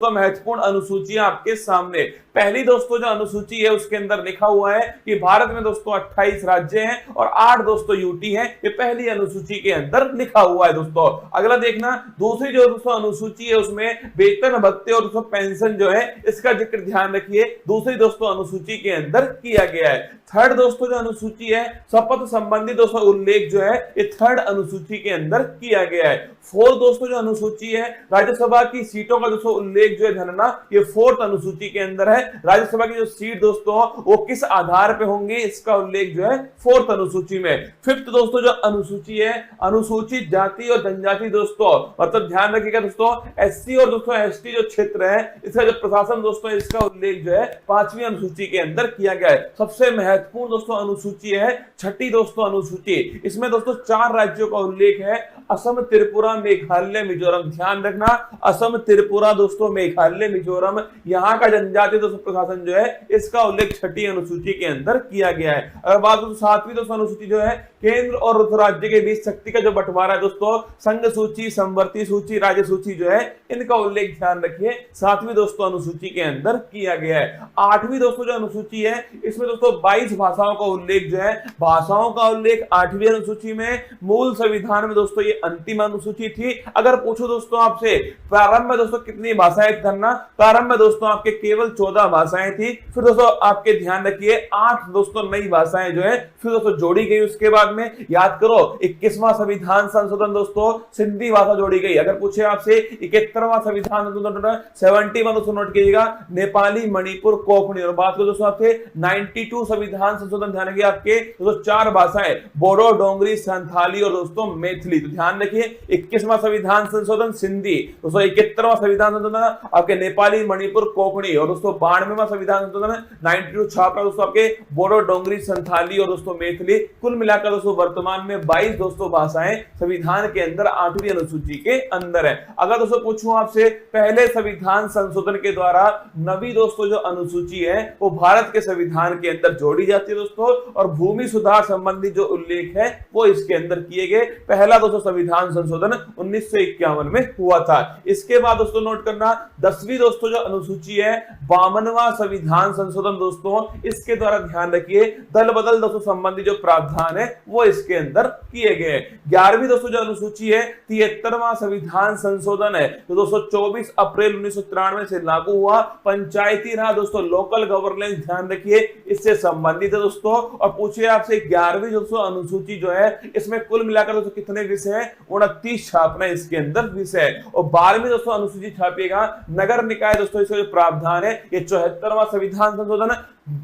दोस्तों महत्वपूर्ण अनुसूचियां आपके सामने। पहली दोस्तों जो अनुसूची है उसके अंदर लिखा हुआ है कि भारत में दोस्तों 28 राज्य हैं और 8 दोस्तों यूटी हैं। ये पहली अनुसूची के अंदर लिखा हुआ है दोस्तों। अगला देखना, दूसरी जो दोस्तों अनुसूची है उसमें वेतन भत्ते और दोस्तों पेंशन जो है इसका जिक्र ध्यान रखिए, दूसरी दोस्तों अनुसूची के अंदर किया गया है। थर्ड दोस्तों जो अनुसूची है शपथ संबंधी दोस्तों उल्लेख जो है ये थर्ड अनुसूची के अंदर किया गया है। फोर्थ दोस्तों जो अनुसूची है राज्यसभा की सीटों का दोस्तों उल्लेख जो है ध्यान रखना, ये फोर्थ अनुसूची के अंदर है। राज्यसभा की जो सीट दोस्तों वो किस आधार पे होंगे इसका उल्लेख जो है फोर्थ अनुसूची में। फिफ्थ दोस्तों जो अनुसूची है अनुसूचित जाति और जनजाति दोस्तों, मतलब ध्यान रखिएगा दोस्तों एससी और दोस्तों एसटी जो क्षेत्र है इसका जो प्रशासन दोस्तों इसका उल्लेख जो है 5वीं अनुसूची के अंदर किया गया है। सबसे महत्वपूर्ण दोस्तों अनुसूची है छठी दोस्तों अनुसूची। इसमें दोस्तों 4 राज्यों का उल्लेख है, असम, त्रिपुरा, मेघालय, मिजोरम। ध्यान रखना असम, त्रिपुरा दोस्तों, मेघालय, मिजोरम, यहाँ का जनजातीय दोस्तों प्रशासन जो है इसका उल्लेख छठी अनुसूची के अंदर किया गया है। अगर बात करें तो 7वीं दोस्तों अनुसूची जो है केंद्र और राज्य के बीच शक्ति का जो बंटवारा है दोस्तों, संघ सूची, समवर्ती सूची, राज्य सूची जो है इनका उल्लेख ध्यान रखिए 7वीं दोस्तों अनुसूची के अंदर किया गया है। 8वीं दोस्तों जो अनुसूची है इसमें दोस्तों 22 भाषाओं का उल्लेख जो है, भाषाओं का उल्लेख 8वीं अनुसूची में। मूल संविधान में दोस्तों ये अंतिम अनुसूची थी। अगर पूछो दोस्तों आपसे प्रारंभ में दोस्तों कितनी भाषाएं करना, प्रारंभ में दोस्तों आपके केवल 14 भाषाएं थी। फिर दोस्तों आपके ध्यान रखिए 8 दोस्तों नई भाषाएं जो है फिर दोस्तों जोड़ी गई। उसके बाद में याद करो 21वां संविधान संशोधन दोस्तों सिंधी भाषा जोड़ी गई। अगर पूछे आपसे 71वां संविधान संशोधन 71 दोस्तों नोट कीजिएगा नेपाली, मणिपुर, कोंकणी। और बात करो दोस्तों आपसे 92 संविधान संशोधन ध्यान रखिए आपके दोस्तों 4 भाषाएं बोडो, डोंगरी, संथाली और दोस्तों मैथिली। तो ध्यान रखिए 21वां संविधान संशोधन सिंधी दोस्तों, 71वां संविधान संशोधन आपके नेपाली, मणिपुर, कोंकणी और दोस्तों 92वां संविधान संशोधन 92 छापरा दोस्तों आपके बोडो, डोंगरी, संथाली और दोस्तों मैथिली। कुल मिलाकर दोस्तों वर्तमान में 22 दोस्तों भाषाएं संविधान के अंदर 8वीं अनुसूची के अंदर है। अगर दोस्तों पूछूं आपसे पहले संविधान संशोधन के द्वारा 9वीं दोस्तों जो अनुसूची है वो भारत के संविधान के अंदर जोड़ी जाती है दोस्तों, और भूमि सुधार संबंधी जो उल्लेख है वो इसके अंदर किए गए। पहला दोस्तों संविधान संशोधन 1951 में हुआ था। इसके बाद दोस्तों नोट करना 10वीं दोस्तों जो अनुसूची है 52वां संविधान संशोधन दोस्तों, इसके द्वारा ध्यान रखिए दल बदल दोस्तों संबंधी जो प्रावधान है वो इसके अंदर किए गए। 11वीं दोस्तों जो अनुसूची है 73वां संविधान संशोधन है तो दोस्तों 24 अप्रैल 1993 से लागू हुआ। पंचायती राज दोस्तों लोकल गवर्नेंस ध्यान रखिए इससे संबंधित है दोस्तों। और पूछिए आपसे 11वीं दोस्तों अनुसूची जो है इसमें कुल मिलाकर दोस्तों कितने विषय हैं, 29 छापना इसके अंदर विषय है। और 12वीं दोस्तों अनुसूची छापिएगा नगर निकाय दोस्तों, इसका जो प्रावधान है ये 74वां संविधान संशोधन।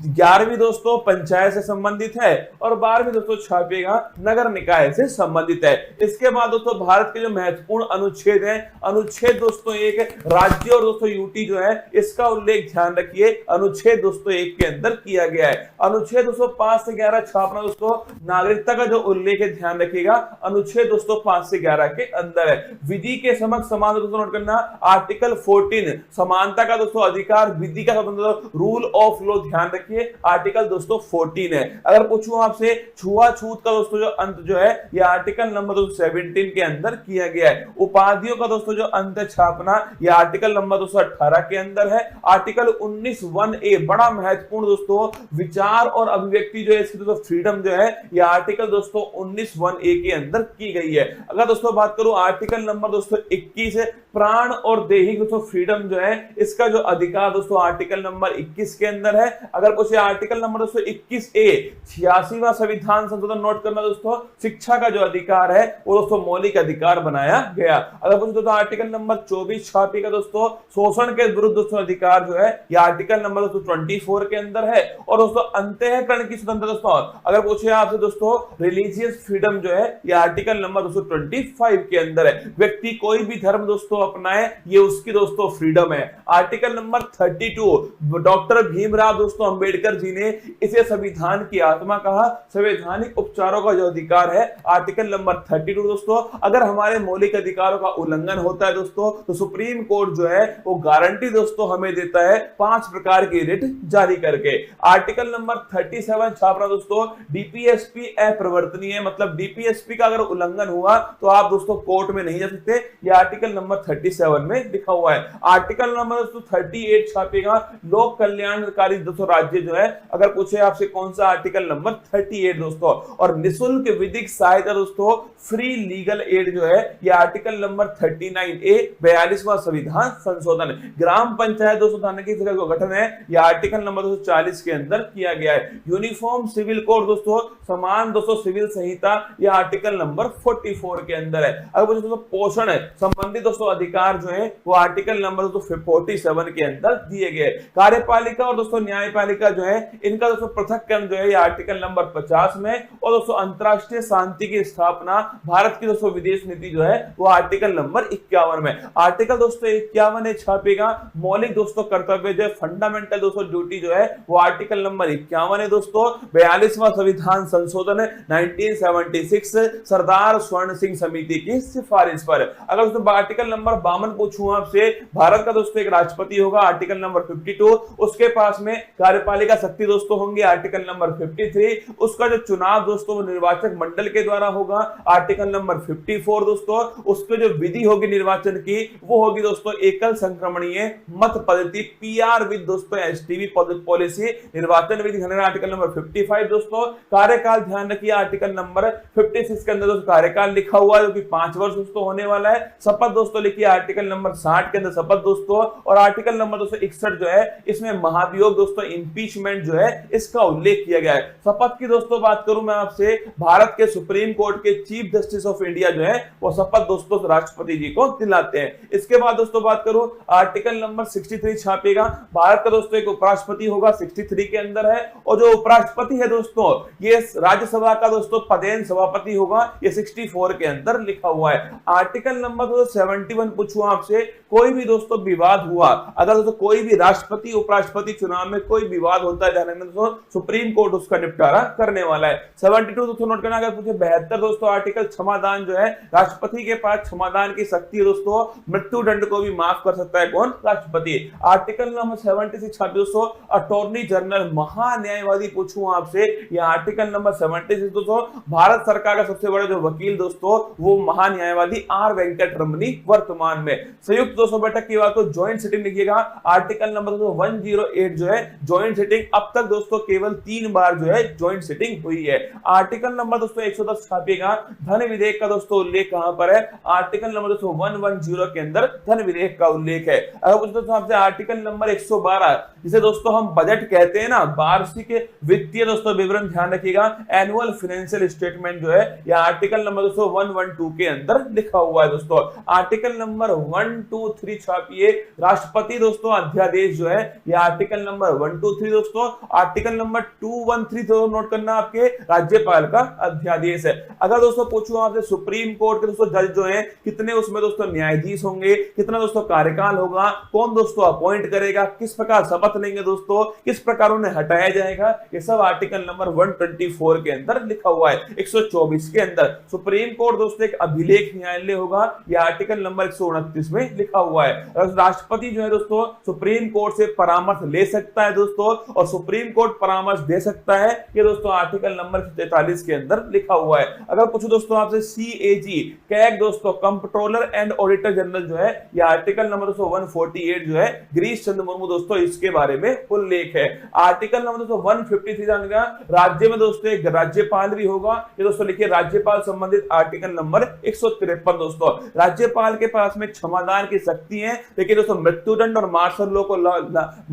11वीं दोस्तों पंचायत से संबंधित है और 12वीं दोस्तों छापिएगा नगर निकाय से संबंधित है। इसके बाद दोस्तों भारत के जो महत्वपूर्ण अनुच्छेद हैं, अनुच्छेद दोस्तों 1 राज्य और दोस्तों यूटी जो है इसका उल्लेख ध्यान रखिए अनुच्छेद दोस्तों 1 के अंदर किया गया है। अनुच्छेद दोस्तों 5 से 11 छापना दोस्तों नागरिकता का जो उल्लेख है ध्यान रखिएगा अनुच्छेद दोस्तों 5 से 11 के अंदर है। विधि के समक्ष समान दोस्तों नोट करना आर्टिकल 14 समानता का दोस्तों अधिकार, विधि का स्वतंत्रता, रूल ऑफ लॉ ध्यान रखिए आर्टिकल दोस्तों 14 है। अगर पूछूं आपसे छुआछूत का दोस्तों जो अंत जो है ये आर्टिकल नंबर 17 के अंदर किया गया है। उपाधियों का दोस्तों जो अंत छापना ये आर्टिकल नंबर 18 के अंदर है। आर्टिकल 19(1)(a) बड़ा महत्वपूर्ण दोस्तों विचार और अभिव्यक्ति जो है इसकी दोस्तों फ्रीडम जो है ये आर्टिकल दोस्तों 19(1)(a) के अंदर की गई है। अगर दोस्तों बात करूं आर्टिकल नंबर दोस्तों 21 है प्राण और दैहिक दोस्तों फ्रीडम जो है इसका जो अधिकार दोस्तों आर्टिकल नंबर 21 के अंदर है। अगर पूछे आर्टिकल नंबर दोस्तों 21(a) 86वां संविधान संशोधन नोट करना दोस्तों शिक्षा का जो अधिकार है वो दोस्तों मौलिक अधिकार बनाया गया। अगर पूछे दोस्तों आर्टिकल नंबर 24 छापिएगा दोस्तों शोषण के विरुद्ध दोस्तों अधिकार जो है ये आर्टिकल नंबर दोस्तों 24 के अंदर है। और दोस्तों अंतःकरण की स्वतंत्रता दोस्तों अगर पूछे आपसे दोस्तों रिलीजियस फ्रीडम जो है ये आर्टिकल नंबर दोस्तों 25 के अंदर है। व्यक्ति कोई भी धर्म दोस्तों अपनाए ये उसकी दोस्तों फ्रीडम है। आर्टिकल नंबर 32 डॉक्टर भीमराव दोस्तों अंबेडकर जी ने इसे संविधान की आत्मा कहा। संवैधानिक उपचारों का जो अधिकार है आर्टिकल नंबर 32 दोस्तों अगर हमारे मौलिक अधिकारों का उल्लंघन होता है दोस्तों तो सुप्रीम कोर्ट जो है वो गारंटी दोस्तों हमें देता है 5 प्रकार की रिट जारी करके। आर्टिकल नंबर 37 छापना दोस्तों डीपीएसपी अप्रवर्तनीय, मतलब डीपीएसपी का अगर उल्लंघन हुआ तो आप दोस्तों कोर्ट में नहीं जा सकते। ये आर्टिकल नंबर 37 में लिखा हुआ है। आर्टिकल नंबर दोस्तों 38 छापेगा लोक कल्याणकारी दोस्तों राज्य जो है, अगर पूछे आपसे कौन सा आर्टिकल नंबर 38 दोस्तों। और निःशुल्क विधिक सहायता दोस्तों फ्री लीगल एड जो है ये आर्टिकल नंबर 39A 42वां संविधान संशोधन। ग्राम पंचायत दोस्तों थाने की जगह गठन है, यह आर्टिकल नंबर 240 के अंदर किया गया है। यूनिफॉर्म सिविल कोड दोस्तों समान दोस्तों सिविल संहिता यह आर्टिकल नंबर 44 के अंदर है। अगर दोस्तों पोषण है संबंधित दोस्तों अधिकार जो है वो आर्टिकल नंबर 47 के अंदर दिए गए। कार्यपालिका और दोस्तों न्यायपालिका जो है इनका दोस्तों पृथक्करण जो है ये आर्टिकल नंबर 50 में, और दोस्तों अंतरराष्ट्रीय शांति की स्थापना भारत की दोस्तों विदेश नीति जो है वो आर्टिकल नंबर 51 में। आर्टिकल दोस्तों 51 छापेगा मौलिक दोस्तों कर्तव्य जो है फंडामेंटल दोस्तों ड्यूटी जो है वो आर्टिकल नंबर 51 है दोस्तों। 42वां संविधान संशोधन 1976 सरदार स्वर्ण सिंह समिति की सिफारिश पर। अगर दोस्तों आर्टिकल नंबर 52 पूछूं आपसे, भारत का दोस्तों एक राष्ट्रपति होगा आर्टिकल नंबर 52, उसके पास में कार्यपालिका शक्ति दोस्तों होंगे आर्टिकल नंबर 53, उसका जो चुनाव दोस्तों वो निर्वाचक मंडल के द्वारा होगा आर्टिकल नंबर 54 दोस्तों, उसके जो विधि होगी निर्वाचन की वो होगी दोस्तों एकल संक्रमणीय मत पद्धति पीआर विद दोस्तों एसटीवी पॉलिसी निर्वाचन विधि आर्टिकल नंबर 55 दोस्तों। कार्यकाल ध्यान रखिए आर्टिकल नंबर 56 के अंदर दोस्तों कार्यकाल लिखा हुआ है जो कि 5 वर्ष दोस्तों होने वाला है। शपथ दोस्तों लिखिए आर्टिकल नंबर 60 के अंदर शपथ दोस्तों, और आर्टिकल नंबर 261 जो है इसमें महाभियोग दोस्तों इंपीचमेंट जो है इसका उल्लेख किया गया है। शपथ की दोस्तों बात करूं मैं आपसे, भारत के सुप्रीम कोर्ट के चीफ जस्टिस ऑफ इंडिया जो है वो शपथ दोस्तों राष्ट्रपति जी को दिलाते हैं। इसके बाद दोस्तों बात करूं आर्टिकल नंबर 63 छापेगा, भारत का दोस्तों एक उपराष्ट्रपति होगा 63 के अंदर है, और जो उपराष्ट्रपति है दोस्तों ये राज्यसभा का दोस्तों पदेन सभापति होगा, ये 64 के अंदर लिखा हुआ है। आर्टिकल नंबर 71 पूछूं आपसे, कोई भी दोस्तों विवाद हुआ, अगर दोस्तों कोई भी राष्ट्रपति उपराष्ट्रपति चुनाव में कोई विवाद होता है ध्यान रखना दोस्तों सुप्रीम कोर्ट उसका निपटारा करने वाला है। 72 दोस्तों नोट करना, अगर पूछे 72 दोस्तों आर्टिकल क्षमादान जो है, राष्ट्रपति के पास क्षमादान की शक्ति है दोस्तों, मृत्यु दंड को भी माफ कर सकता है कौन, राष्ट्रपति। आर्टिकल नंबर 76 दोस्तों अटॉर्नी जनरल महान्यायवादी पूछूं आपसे, यह आर्टिकल नंबर 76 दोस्तों भारत सरकार का सबसे बड़ा जो वकील दोस्तों वो महान्यायवादी आर वेंकट रमनी वर्तमान में। संयुक्त दोस्तों बैठक की बात तो ज्वाइंट सिटिंग लिखिएगा, आर्टिकल नंबर 108 जो है ज्वाइंट सिटिंग, अब तक दोस्तों केवल 3 बार जो है ज्वाइंट सिटिंग हुई है। आर्टिकल नंबर दोस्तों 110 छापिएगा, धन विधेयक का दोस्तों उल्लेख कहां पर है, आर्टिकल नंबर दोस्तों 110 के अंदर धन विधेयक का उल्लेख है। अगर दोस्तों आपसे आर्टिकल नंबर 112 जिसे दोस्तों हम बजट कहते हैं ना, वार्षिक वित्तीय दोस्तों विवरण ध्यान रखिएगा, एनुअल फाइनेंशियल स्टेटमेंट जो है यह आर्टिकल नंबर दोस्तों 112 के अंदर लिखा हुआ है दोस्तों। आर्टिकल नंबर 123 छापिए, राष्ट्रपति दोस्तों अध्यादेश जो है यह आर्टिकल नंबर 123 दोस्तों। आर्टिकल नंबर 213 तो नोट करना आपके राज्यपाल का अध्यादेश है। अगर दोस्तों पूछूं आपसे सुप्रीम कोर्ट के दोस्तों जज जो है कितने उसमें दोस्तों न्यायाधीश होंगे, कितना दोस्तों कार्यकाल होगा, कौन दोस्तों अपॉइंट करेगा, किस प्रकार शपथ लेंगे दोस्तों, किस प्रकार उन्हें हटाया जाएगा, ये सब आर्टिकल नंबर 124 के अंदर लिखा हुआ है। 124 के अंदर सुप्रीम कोर्ट दोस्तों एक अभिलेख न्यायालय होगा, यह आर्टिकल नंबर 129 में लिखा हुआ है। राष्ट्रपति जो है दोस्तों सुप्रीम कोर्ट से परामर्श ले सकता है दोस्तों, और सुप्रीम कोर्ट परामर्श दे सकता है, ये दोस्तों आर्टिकल नंबर 43 के अंदर लिखा हुआ है। अगर पूछो दोस्तों आपसे सीएजी कैग दोस्तों कंट्रोलर एंड ऑडिटर जनरल जो है यह आर्टिकल नंबर 148 जो है गिरीश चंद्र मुर्मू दोस्तों इसके बारे में उल्लेख है। आर्टिकल नंबर 153 जानेगा, राज्य में दोस्तों एक राज्यपाल भी होगा, ये दोस्तों लिखिए राज्यपाल संबंधित आर्टिकल नंबर 153 दोस्तों। राज्यपाल के पास में क्षमादान की शक्ति है, लेकिन दोस्तों मृत्युदंड और मार्शल लॉ को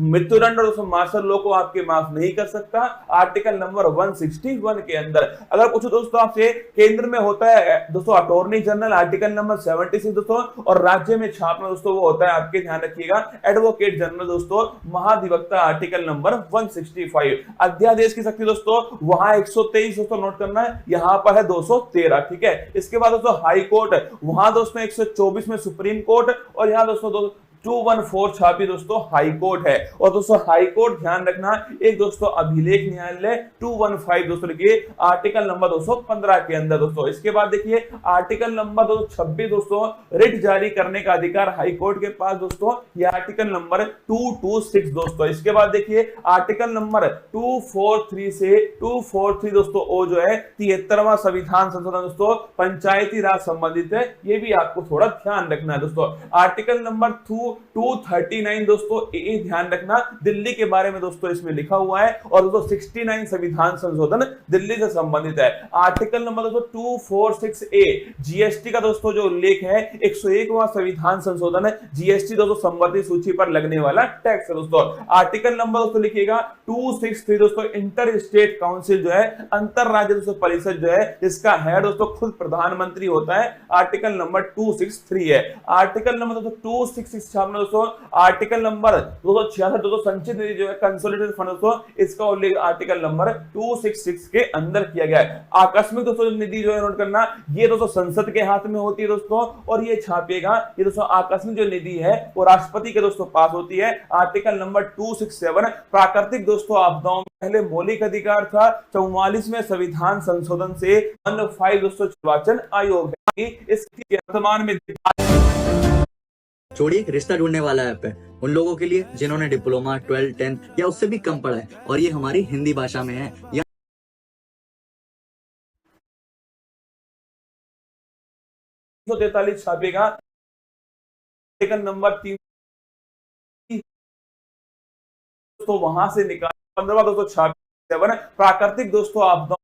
मृत्युदंड और दोस्तों मार्शल लॉ को आपके माफ नहीं कर सकता, आर्टिकल नंबर 161 के अंदर। अगर पूछो दोस्तों आपसे केंद्र में होता है दोस्तों अटॉर्नी जनरल, आर्टिकल नंबर 76 दोस्तों, और राज्य में छापना दोस्तों वो होता है आपके ध्यान रखिएगा एडवोकेट जनरल दोस्तों, महाधिवक्ता आर्टिकल नंबर 165। अध्यादेश की शक्ति दोस्तों वहां 123 दोस्तों नोट करना है, यहां पर है 213, ठीक है। इसके बाद दोस्तों हाई कोर्ट, वहां दोस्तों 124 में सुप्रीम कोर्ट, और यहां दोस्तों 214 छापी दोस्तों हाई कोर्ट है। और दोस्तों हाई कोर्ट ध्यान रखना एक दोस्तों अभिलेख न्यायालय 215 दोस्तों लिखिए आर्टिकल नंबर 215 के अंदर दोस्तों। इसके बाद देखिए आर्टिकल नंबर 226 दोस्तों रिट जारी करने का अधिकार हाई कोर्ट के पास दोस्तों, ये आर्टिकल नंबर 226 दोस्तों। इसके बाद देखिए आर्टिकल नंबर 243 से 243 दोस्तों ओ जो है 73वां संविधान संशोधन दोस्तों पंचायती राज संबंधित है, ये भी आपको थोड़ा ध्यान रखना है दोस्तों। आर्टिकल नंबर 2 239 दोस्तों ये ध्यान रखना दिल्ली के बारे में दोस्तों इसमें लिखा हुआ है, और दोस्तों 69 संविधान संशोधन दिल्ली से संबंधित है। आर्टिकल नंबर दोस्तों 246A जीएसटी का दोस्तों जो उल्लेख है 101वां संविधान संशोधन जीएसटी दोस्तों संबंधित सूची पर लगने वाला टैक्स है दोस्तों। आर्टिकल नंबर दोस्तों लिखिएगा 263 दोस्तों इंटर स्टेट काउंसिल जो है अंतर राज्य दोस्तों परिषद जो है इसका हेड दोस्तों खुद प्रधानमंत्री होता है, आर्टिकल नंबर 263 है। आर्टिकल नंबर दोस्तों 266 दोस्तों आर्टिकल नंबर 266 दोस्तों संचित निधि जो है कंसोलिडेटेड फंड दोस्तों इसका उल्लेख आर्टिकल नंबर 266 के अंदर किया गया है। आकस्मिक दोस्तों निधि जो है नोट करना ये दोस्तों संसद के हाथ में होती है दोस्तों, और ये छापेगा ये दोस्तों आकस्मिक जो निधि है वो राष्ट्रपति के दोस्तों पास होती है। आर्टिकल नंबर 267 प्राकृतिक दोस्तों आपदाओं पहले मौलिक अधिकार था, 44वें संविधान संशोधन से 15 दोस्तों निर्वाचन आयोग है। इसके वर्तमान में छोड़िए रिश्ता ढूंढने वाला ऐप है उन लोगों के लिए जिन्होंने डिप्लोमा 12, 10 या उससे भी कम पढ़ा है और ये हमारी हिंदी भाषा में है। 343 छापेगा, आर्टिकल नंबर 3 दोस्तों वहां से निकाल 15 दोस्तों छापे प्राकृतिक दोस्तों आपदा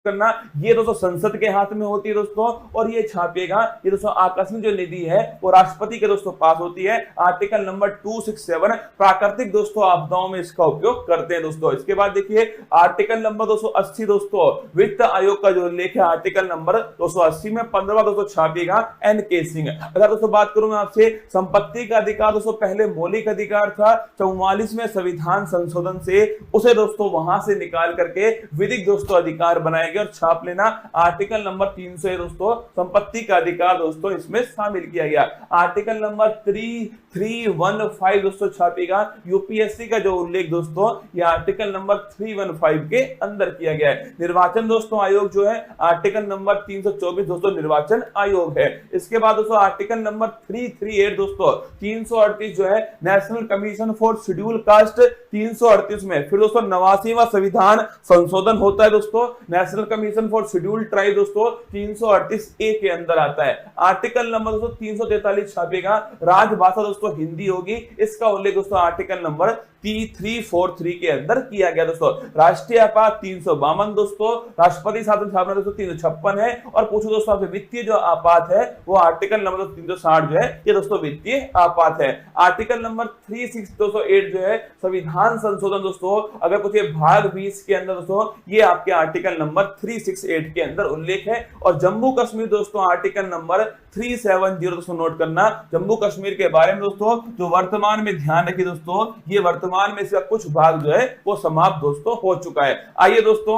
करना ये दोस्तों संसद के हाथ में होती है दोस्तों, और ये छापेगा ये दोस्तों आकस्मिक जो निधि है वो राष्ट्रपति के दोस्तों पास होती है। आर्टिकल नंबर 267 प्राकृतिक दोस्तों आपदाओं में इसका उपयोग करते हैं दोस्तों। इसके बाद देखिए आर्टिकल नंबर 280 दोस्तों वित्त आयोग का जो उल्लेख है आर्टिकल नंबर 280 में 15 दोस्तों छापेगा एनकेसिंग। अगर दोस्तों बात करूं मैं आपसे संपत्ति का अधिकार दोस्तों पहले मौलिक अधिकार था, 44वें संविधान संशोधन से उसे दोस्तों वहां से निकाल करके विधिक दोस्तों अधिकार बनाया और छाप लेना। आर्टिकल नंबर 300 दोस्तों संपत्ति का अधिकार दोस्तों इसमें शामिल किया गया। आर्टिकल नंबर 315 दोस्तों छापेगा यूपीएससी का जो उल्लेख दोस्तों ये आर्टिकल नंबर 315 के अंदर किया गया है। निर्वाचन दोस्तों आयोग जो है आर्टिकल नंबर 324 दोस्तों निर्वाचन आयोग है। इसके बाद दोस्तों आर्टिकल नंबर 338 दोस्तों 338 जो है national commission for schedule caste 338 में फिर दोस्तों 89वां संविधान संशोधन होता है दोस्तों national commission for schedule tribe दोस्तों 338A के अंदर आता है। आर्टिकल नंबर दोस्तों 343 छापेगा राजभाषा दोस्तों हिंदी होगी, इसका उल्लेख दोस्तों आर्टिकल नंबर 343 के अंदर किया गया दोस्तों। राष्ट्रीय आपात 352 दोस्तों, राष्ट्रपति शासन स्थापना दोस्तों 356 है, और पूछो दोस्तों आपसे वित्तीय जो आपात है वो आर्टिकल नंबर 360 जो है ये दोस्तों वित्तीय आपात है। आर्टिकल नंबर 368 जो है संविधान संशोधन दोस्तों अगर पूछे भाग 20 के अंदर दोस्तों ये आपके आर्टिकल नंबर 368 के अंदर उल्लेख है। और जम्मू कश्मीर दोस्तों आर्टिकल नंबर 370 दोस्तों नोट करना जम्मू कश्मीर के बारे में दोस्तों जो वर्तमान में ध्यान रखिए दोस्तों ये वर्तमान में इसका कुछ भाग जो है वो समाप्त दोस्तों हो चुका है। आइए दोस्तों